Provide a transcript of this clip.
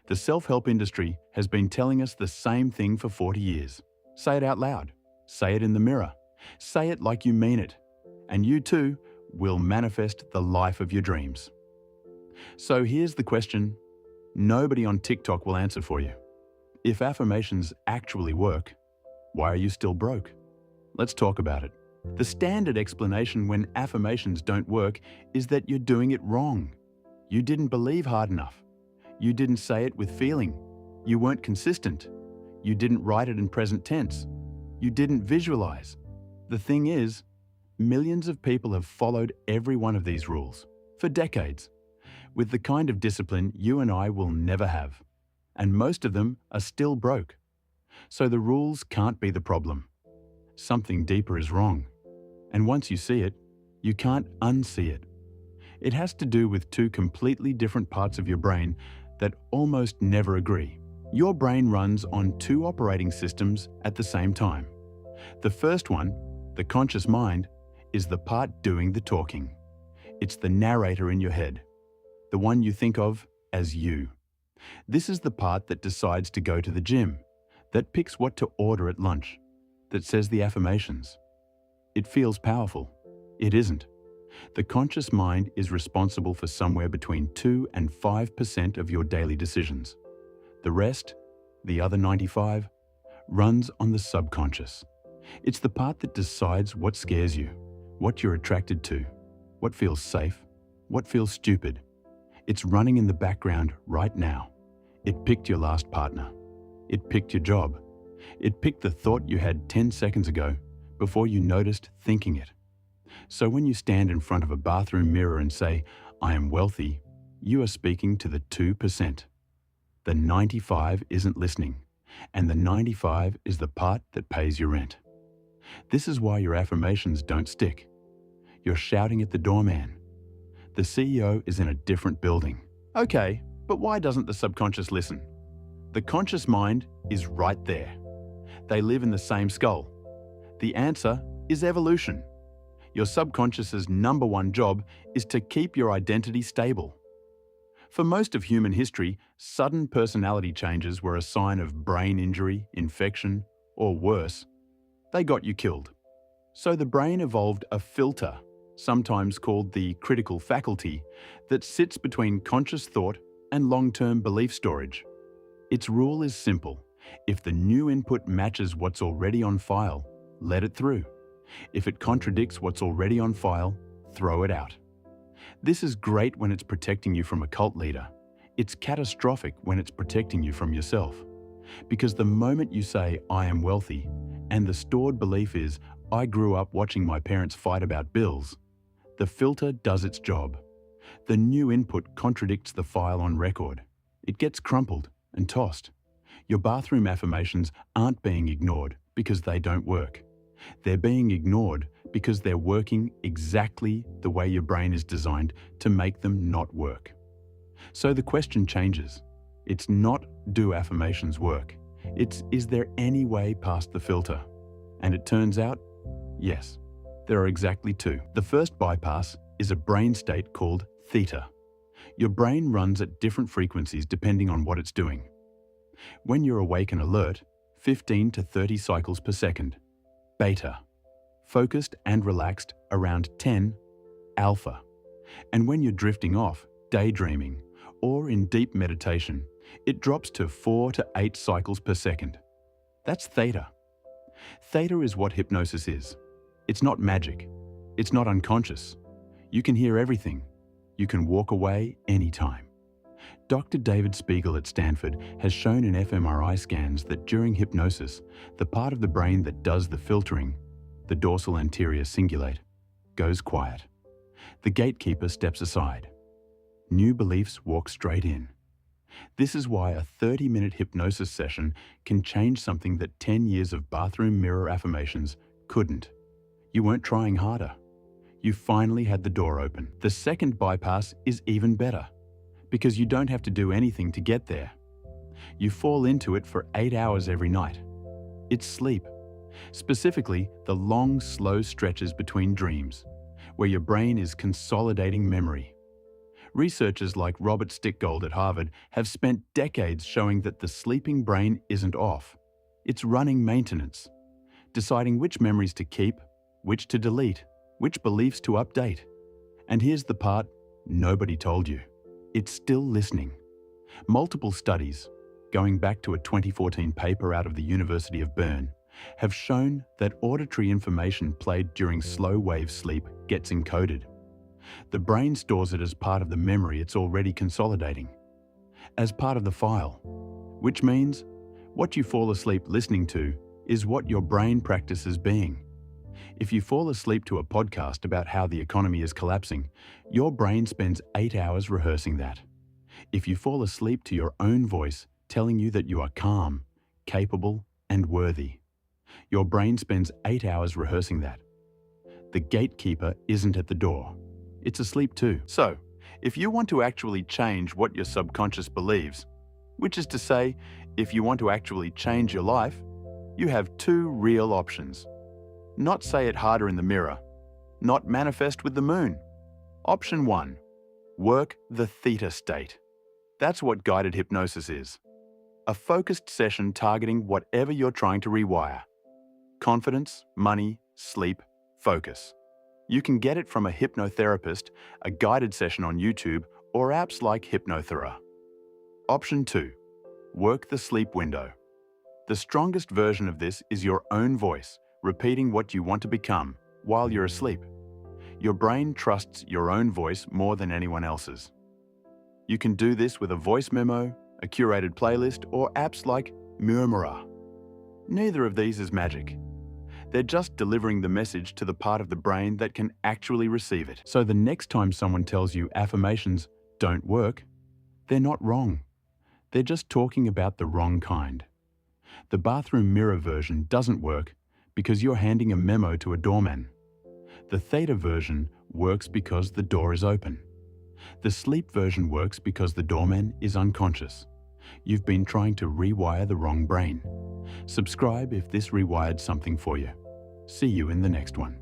The self-help industry has been telling us the same thing for 40 years. Say it out loud. Say it in the mirror. Say it like you mean it. And you too will manifest the life of your dreams. So here's the question nobody on TikTok will answer for you. If affirmations actually work, why are you still broke? Let's talk about it. The standard explanation when affirmations don't work is that you're doing it wrong. You didn't believe hard enough. You didn't say it with feeling. You weren't consistent. You didn't write it in present tense. You didn't visualize. The thing is, millions of people have followed every one of these rules for decades, with the kind of discipline you and I will never have. And most of them are still broke. So the rules can't be the problem. Something deeper is wrong. And once you see it, you can't unsee it. It has to do with two completely different parts of your brain that almost never agree. Your brain runs on two operating systems at the same time. The first one, the conscious mind, is the part doing the talking. It's the narrator in your head, the one you think of as you. This is the part that decides to go to the gym, that picks what to order at lunch, that says the affirmations. It feels powerful. It isn't. The conscious mind is responsible for somewhere between 2 and 5% of your daily decisions. The rest, the other 95, runs on the subconscious. It's the part that decides what scares you, what you're attracted to, what feels safe, what feels stupid. It's running in the background right now. It picked your last partner. It picked your job. It picked the thought you had 10 seconds ago before you noticed thinking it. So when you stand in front of a bathroom mirror and say, "I am wealthy," you are speaking to the 2%. The 95 isn't listening, and the 95 is the part that pays your rent. This is why your affirmations don't stick. You're shouting at the doorman. The CEO is in a different building. Okay, but why doesn't the subconscious listen? The conscious mind is right there. They live in the same skull. The answer is evolution. Your subconscious's number one job is to keep your identity stable. For most of human history, sudden personality changes were a sign of brain injury, infection, or worse. They got you killed. So the brain evolved a filter, sometimes called the critical faculty, that sits between conscious thought and long-term belief storage. Its rule is simple. If the new input matches what's already on file, let it through. If it contradicts what's already on file, throw it out. This is great when it's protecting you from a cult leader. It's catastrophic when it's protecting you from yourself. Because the moment you say, "I am wealthy," and the stored belief is, "I grew up watching my parents fight about bills," the filter does its job. The new input contradicts the file on record. It gets crumpled and tossed. Your bathroom affirmations aren't being ignored because they don't work. They're being ignored because they're working exactly the way your brain is designed to make them not work. So the question changes. It's not, do affirmations work? It's, is there any way past the filter? And it turns out, yes, there are exactly two. The first bypass is a brain state called theta. Your brain runs at different frequencies depending on what it's doing. When you're awake and alert, 15 to 30 cycles per second. Beta, focused and relaxed, around 10, alpha. And when you're drifting off, daydreaming, or in deep meditation, it drops to 4 to 8 cycles per second. That's theta. Theta is what hypnosis is. It's not magic. It's not unconscious. You can hear everything. You can walk away anytime. Dr. David Spiegel at Stanford has shown in fMRI scans that during hypnosis, the part of the brain that does the filtering, the dorsal anterior cingulate, goes quiet. The gatekeeper steps aside. New beliefs walk straight in. This is why a 30-minute hypnosis session can change something that 10 years of bathroom mirror affirmations couldn't. You weren't trying harder. You finally had the door open. The second bypass is even better, because you don't have to do anything to get there. You fall into it for 8 hours every night. It's sleep, specifically the long, slow stretches between dreams, where your brain is consolidating memory. Researchers like Robert Stickgold at Harvard have spent decades showing that the sleeping brain isn't off. It's running maintenance, deciding which memories to keep, which to delete, which beliefs to update. And here's the part nobody told you. It's still listening. Multiple studies, going back to a 2014 paper out of the University of Bern, have shown that auditory information played during slow-wave sleep gets encoded. The brain stores it as part of the memory it's already consolidating, as part of the file, which means what you fall asleep listening to is what your brain practices being. If you fall asleep to a podcast about how the economy is collapsing, your brain spends 8 hours rehearsing that. If you fall asleep to your own voice telling you that you are calm, capable, and worthy, your brain spends 8 hours rehearsing that. The gatekeeper isn't at the door. It's asleep too. So, if you want to actually change what your subconscious believes, which is to say, if you want to actually change your life, you have two real options. Not say it harder in the mirror. Not manifest with the moon. Option 1. Work the theta state. That's what guided hypnosis is. A focused session targeting whatever you're trying to rewire. Confidence, money, sleep, focus. You can get it from a hypnotherapist, a guided session on YouTube, or apps like Hypnothera. Option 2. Work the sleep window. The strongest version of this is your own voice, repeating what you want to become while you're asleep. Your brain trusts your own voice more than anyone else's. You can do this with a voice memo, a curated playlist, or apps like fMRI. Neither of these is magic. They're just delivering the message to the part of the brain that can actually receive it. So the next time someone tells you affirmations don't work, they're not wrong. They're just talking about the wrong kind. The bathroom mirror version doesn't work because you're handing a memo to a doorman. The theta version works because the door is open. The sleep version works because the doorman is unconscious. You've been trying to rewire the wrong brain. Subscribe if this rewired something for you. See you in the next one.